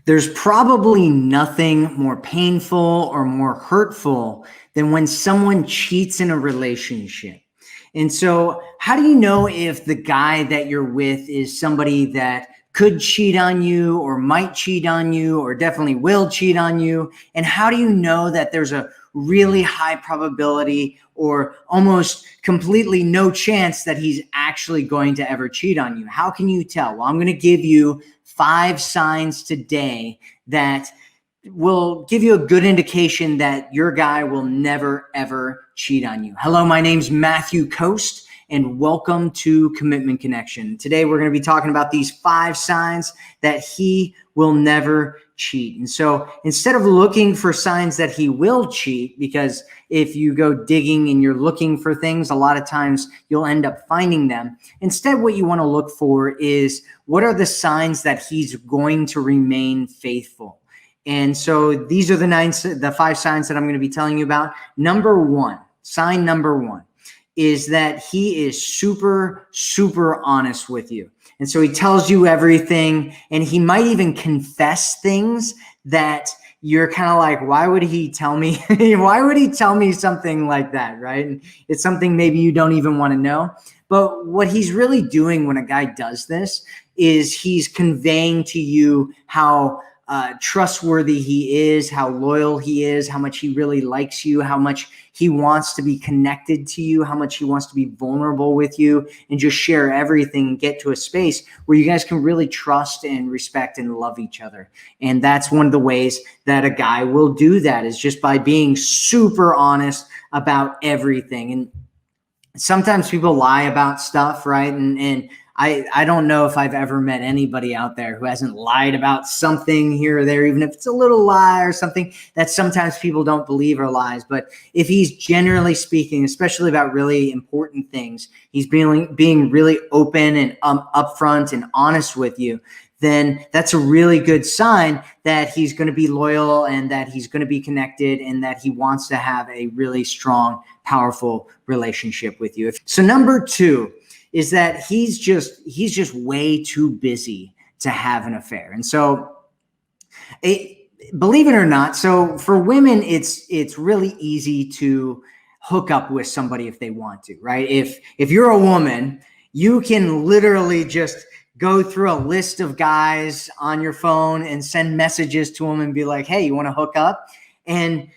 There's probably nothing more painful or more hurtful than when someone cheats in a relationship. And so, how do you know if the guy that you're with is somebody that could cheat on you or might cheat on you or definitely will cheat on you? And how do you know that there's a really high probability or almost completely no chance that he's actually going to ever cheat on you? How can you tell? Well, I'm going to give you 5 signs today that will give you a good indication that your guy will never, ever cheat on you. Hello, my name's Matthew Coast, and welcome to Commitment Connection. Today, we're going to be talking about these 5 signs that he will never cheat. And so instead of looking for signs that he will cheat, because if you go digging and you're looking for things, a lot of times you'll end up finding them. Instead, what you want to look for is what are the signs that he's going to remain faithful. And so these are the 5 signs that I'm going to be telling you about. Sign number one is that he is super, super honest with you. And so he tells you everything, and he might even confess things that you're kind of like, why would he tell me? Why would he tell me something like that, right? And it's something maybe you don't even want to know. But what he's really doing when a guy does this is he's conveying to you how trustworthy he is, how loyal he is, how much he really likes you, how much he wants to be connected to you, how much he wants to be vulnerable with you and just share everything and get to a space where you guys can really trust and respect and love each other. And that's one of the ways that a guy will do that, is just by being super honest about everything. And sometimes people lie about stuff, right? And I don't know if I've ever met anybody out there who hasn't lied about something here or there, even if it's a little lie or something that sometimes people don't believe are lies. But if he's generally speaking, especially about really important things, he's being really open and upfront and honest with you, then that's a really good sign that he's going to be loyal and that he's going to be connected and that he wants to have a really strong, powerful relationship with you. So number 2 is that he's just way too busy to have an affair. And so believe it or not, so for women, it's really easy to hook up with somebody if they want to, right? If you're a woman, you can literally just go through a list of guys on your phone and send messages to them and be like, hey, you want to hook up? And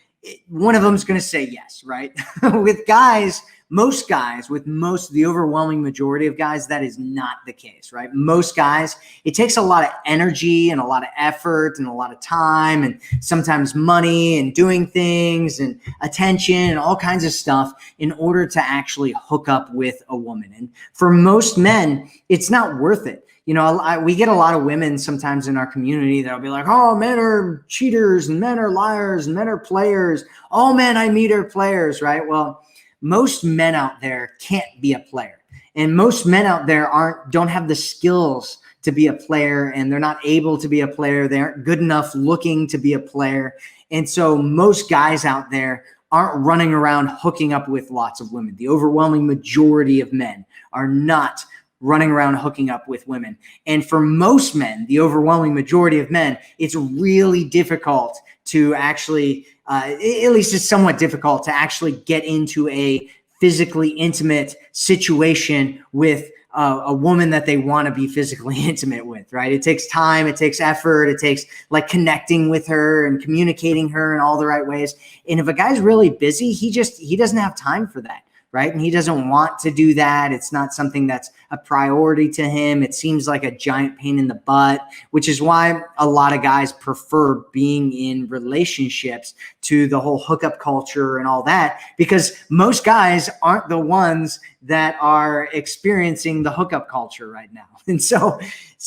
one of them is going to say yes, right? With guys, the overwhelming majority of guys, that is not the case, right? Most guys, it takes a lot of energy and a lot of effort and a lot of time and sometimes money and doing things and attention and all kinds of stuff in order to actually hook up with a woman. And for most men, it's not worth it. You know, we get a lot of women sometimes in our community that'll be like, oh, men are cheaters and men are liars and men are players. All men I meet are players, right? Well, most men out there can't be a player, and most men out there don't have the skills to be a player, and they're not able to be a player. They aren't good enough looking to be a player. And so most guys out there aren't running around hooking up with lots of women. The overwhelming majority of men are not running around hooking up with women. And for most men, the overwhelming majority of men, it's really difficult to actually, at least it's somewhat difficult to actually get into a physically intimate situation with a woman that they want to be physically intimate with, right? It takes time, it takes effort, it takes like connecting with her and communicating her in all the right ways. And if a guy's really busy, he doesn't have time for that. Right. And he doesn't want to do that. It's not something that's a priority to him. It seems like a giant pain in the butt, which is why a lot of guys prefer being in relationships to the whole hookup culture and all that, because most guys aren't the ones that are experiencing the hookup culture right now. And so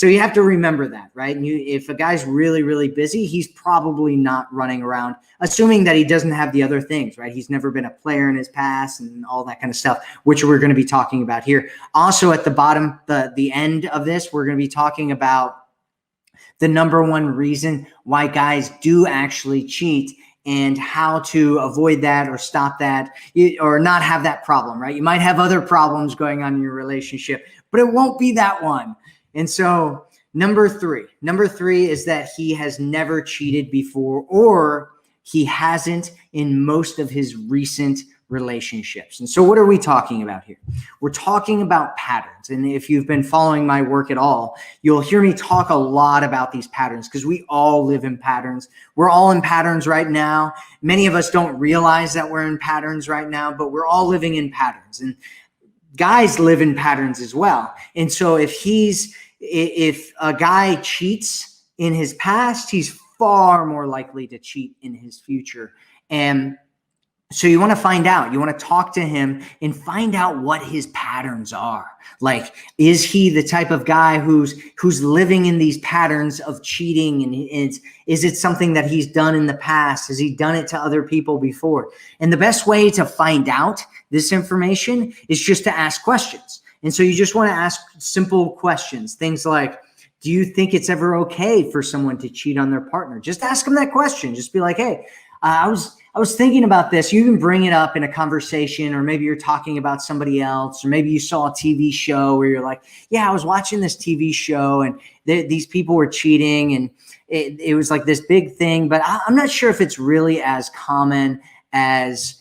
you have to remember that, right? And if a guy's really, really busy, he's probably not running around, assuming that he doesn't have the other things, right? He's never been a player in his past and all that kind of stuff, which we're going to be talking about here. Also at the bottom, the end of this, we're going to be talking about the number one reason why guys do actually cheat and how to avoid that or stop that or not have that problem, right? You might have other problems going on in your relationship, but it won't be that one. And so Number three is that he has never cheated before, or he hasn't in most of his recent relationships. And so what are we talking about here? We're talking about patterns. And if you've been following my work at all, you'll hear me talk a lot about these patterns because we all live in patterns. We're all in patterns right now. Many of us don't realize that we're in patterns right now, but we're all living in patterns. And guys live in patterns as well. And so if a guy cheats in his past, he's far more likely to cheat in his future. And so you want to find out, you want to talk to him and find out what his patterns are. Like, is he the type of guy who's living in these patterns of cheating? And is it something that he's done in the past? Has he done it to other people before? And the best way to find out this information is just to ask questions. And so you just want to ask simple questions, things like, do you think it's ever okay for someone to cheat on their partner? Just ask them that question. Just be like, hey, I was thinking about this. You can bring it up in a conversation, or maybe you're talking about somebody else, or maybe you saw a TV show where you're like, yeah, I was watching this TV show and these people were cheating and it was like this big thing, but I'm not sure if it's really as common as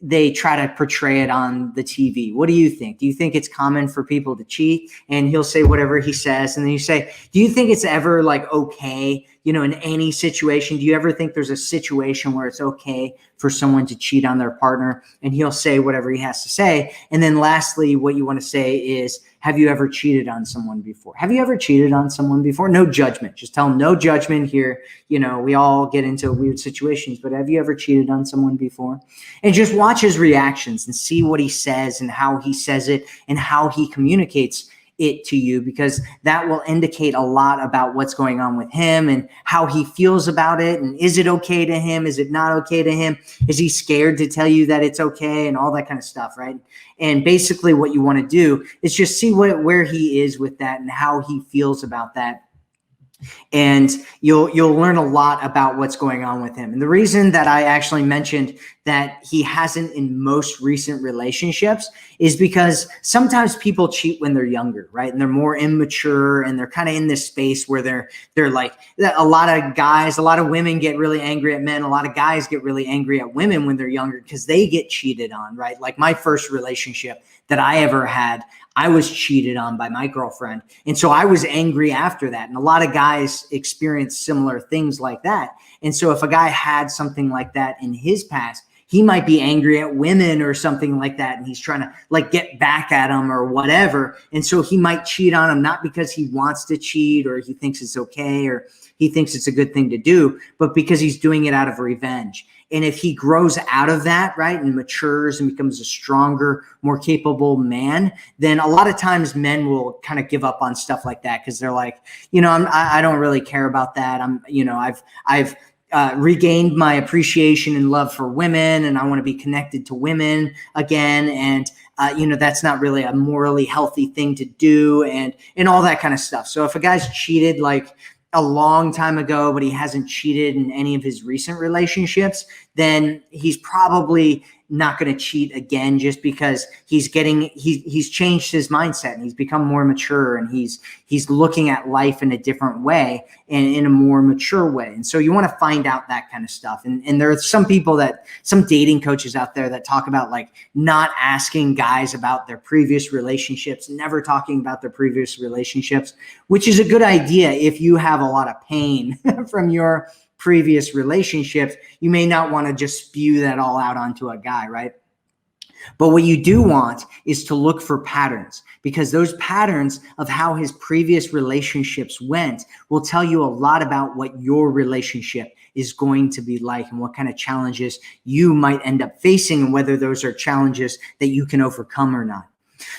they try to portray it on the TV. What do you think? Do you think it's common for people to cheat? And he'll say whatever he says. And then you say, do you think it's ever like okay, in any situation? Do you ever think there's a situation where it's okay for someone to cheat on their partner? And he'll say whatever he has to say. And then lastly, what you want to say is, have you ever cheated on someone before? Have you ever cheated on someone before? No judgment. Just tell them no judgment here. We all get into weird situations, but have you ever cheated on someone before? And just watch his reactions and see what he says and how he says it and how he communicates it to you, because that will indicate a lot about what's going on with him and how he feels about it. And is it okay to him? Is it not okay to him? Is he scared to tell you that it's okay and all that kind of stuff, right? And basically what you want to do is just see where he is with that and how he feels about that. And you'll learn a lot about what's going on with him. And the reason that I actually mentioned that he hasn't in most recent relationships is because sometimes people cheat when they're younger, right? And they're more immature and they're kind of in this space where they're like, a lot of women get really angry at men. A lot of guys get really angry at women when they're younger because they get cheated on, right? Like my first relationship that I ever had, I was cheated on by my girlfriend. And so I was angry after that. And a lot of guys experience similar things like that. And so if a guy had something like that in his past, he might be angry at women or something like that. And he's trying to like get back at them or whatever. And so he might cheat on them, not because he wants to cheat or he thinks it's okay or he thinks it's a good thing to do, but because he's doing it out of revenge. And if he grows out of that, right, and matures and becomes a stronger, more capable man, then a lot of times men will kind of give up on stuff like that because they're like, I don't really care about that. I've regained my appreciation and love for women, and I want to be connected to women again. And that's not really a morally healthy thing to do, and all that kind of stuff. So if a guy's cheated like a long time ago, but he hasn't cheated in any of his recent relationships, then he's probably not going to cheat again, just because he's changed his mindset and he's become more mature and he's looking at life in a different way and in a more mature way. And so you want to find out that kind of stuff. And there are some dating coaches out there that talk about like not asking guys about their previous relationships, never talking about their previous relationships, which is a good idea if you have a lot of pain from your previous relationships. You may not want to just spew that all out onto a guy, right? But what you do want is to look for patterns, because those patterns of how his previous relationships went will tell you a lot about what your relationship is going to be like and what kind of challenges you might end up facing and whether those are challenges that you can overcome or not.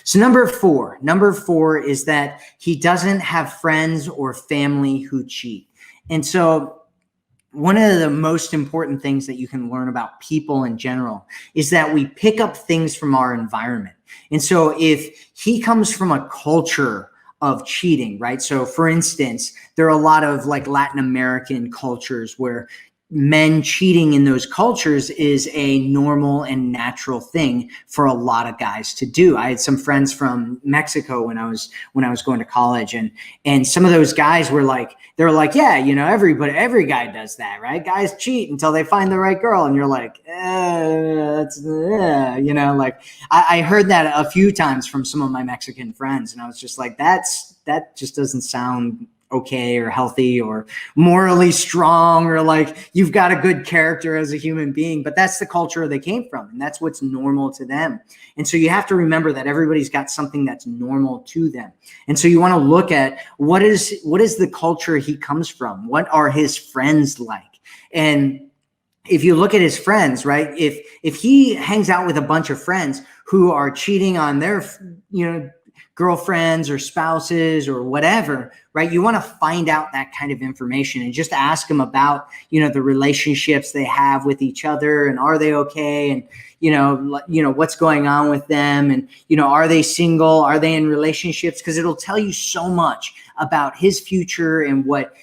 So number four is that he doesn't have friends or family who cheat. And so one of the most important things that you can learn about people in general is that we pick up things from our environment. And so if he comes from a culture of cheating, right? So for instance, there are a lot of like Latin American cultures where men cheating in those cultures is a normal and natural thing for a lot of guys to do. I had some friends from Mexico when I was going to college, and some of those guys were like, yeah, every guy does that, right? Guys cheat until they find the right girl, and you're like, I heard that a few times from some of my Mexican friends, and I was just like, that just doesn't sound okay or healthy or morally strong, or like you've got a good character as a human being. But that's the culture they came from, and that's what's normal to them. And so you have to remember that everybody's got something that's normal to them. And so you want to look at what is the culture he comes from? What are his friends like? And if you look at his friends, right, if he hangs out with a bunch of friends who are cheating on their girlfriends or spouses or whatever, right? You want to find out that kind of information and just ask them about, the relationships they have with each other, and are they okay? And, what's going on with them? And, are they single? Are they in relationships? Because it'll tell you so much about his future and what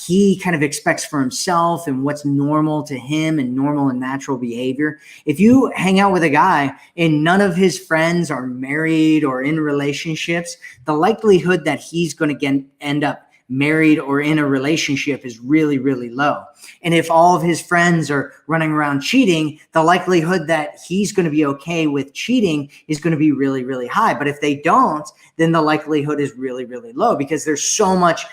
he kind of expects for himself and what's normal to him and normal and natural behavior. If you hang out with a guy and none of his friends are married or in relationships, the likelihood that he's going to end up married or in a relationship is really, really low. And if all of his friends are running around cheating, the likelihood that he's going to be okay with cheating is going to be really, really high. But if they don't, then the likelihood is really, really low, because there's so much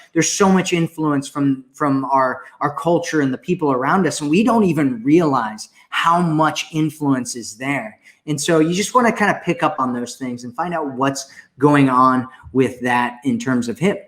influence from our culture and the people around us, and we don't even realize how much influence is there. And so you just want to kind of pick up on those things and find out what's going on with that in terms of him.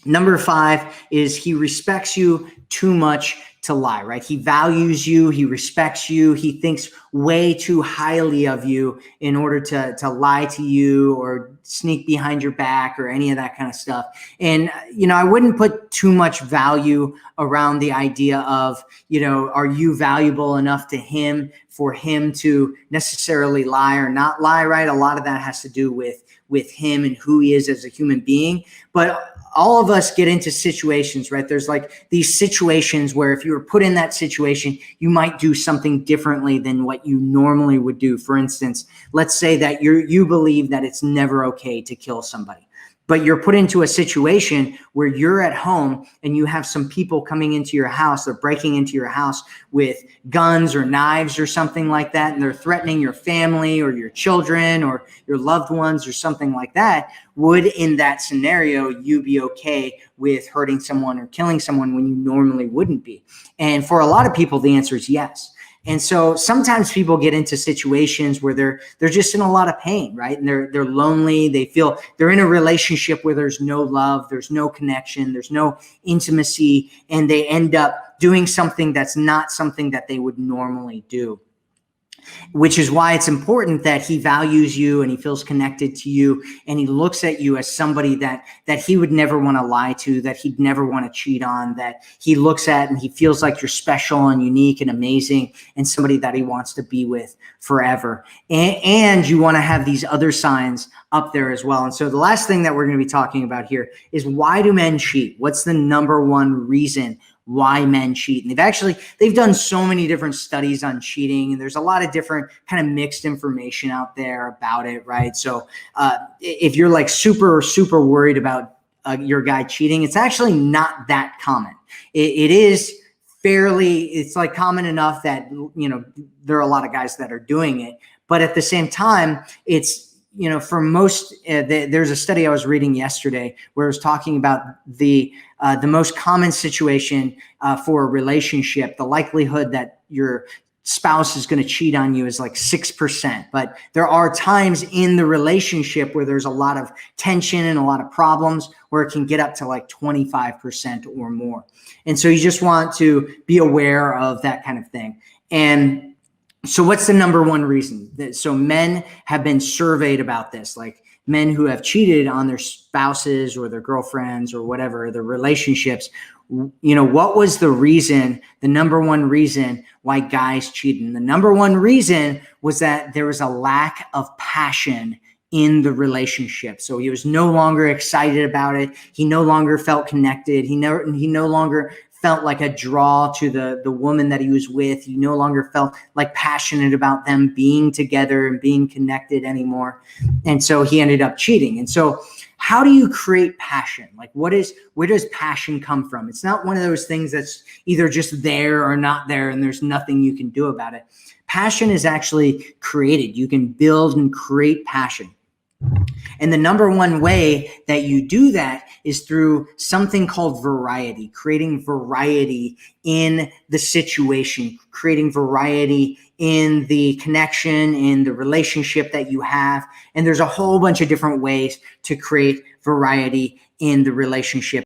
Number 5 is he respects you too much to lie, right? He values you. He respects you. He thinks way too highly of you in order to lie to you or sneak behind your back or any of that kind of stuff. And, I wouldn't put too much value around the idea of, are you valuable enough to him for him to necessarily lie or not lie, right? A lot of that has to do with him and who he is as a human being. But all of us get into situations, right? There's like these situations where if you were put in that situation, you might do something differently than what you normally would do. For instance, let's say that you believe that it's never okay to kill somebody, but you're put into a situation where you're at home and you have some people coming into your house. They're breaking into your house with guns or knives or something like that, and they're threatening your family or your children or your loved ones or something like that. Would, in that scenario, you be okay with hurting someone or killing someone when you normally wouldn't be? And for a lot of people, the answer is yes. And so sometimes people get into situations where they're just in a lot of pain, right? And they're lonely. They feel they're in a relationship where there's no love, there's no connection, there's no intimacy, and they end up doing something that's not something that they would normally do. Which is why it's important that he values you and he feels connected to you, and he looks at you as somebody that he would never want to lie to, that he'd never want to cheat on, that he looks at and he feels like you're special and unique and amazing and somebody that he wants to be with forever. And you want to have these other signs up there as well. And so the last thing that we're going to be talking about here is, why do men cheat? What's the number one reason why men cheat? And they've done so many different studies on cheating, and there's a lot of different kind of mixed information out there about it, right? So if you're like super, super worried about your guy cheating, it's actually not that common. It is it's like common enough that, there are a lot of guys that are doing it, but at the same time, it's, for most, there's a study I was reading yesterday where it was talking about the most common situation for a relationship. The likelihood that your spouse is going to cheat on you is like 6%. But there are times in the relationship where there's a lot of tension and a lot of problems where it can get up to like 25% or more. And so you just want to be aware of that kind of thing. And so what's the number one reason? So men have been surveyed about this, like men who have cheated on their spouses or their girlfriends or whatever, their relationships. What was the reason, the number one reason why guys cheated? And the number one reason was that there was a lack of passion in the relationship. So he was no longer excited about it. He no longer felt connected. He no longer felt like a draw to the woman that he was with. He no longer felt like passionate about them being together and being connected anymore. And so he ended up cheating. And so how do you create passion? Like where does passion come from? It's not one of those things that's either just there or not there and there's nothing you can do about it. Passion is actually created. You can build and create passion. And the number one way that you do that is through something called variety, creating variety in the situation, creating variety in the connection, in the relationship that you have. And there's a whole bunch of different ways to create variety in the relationship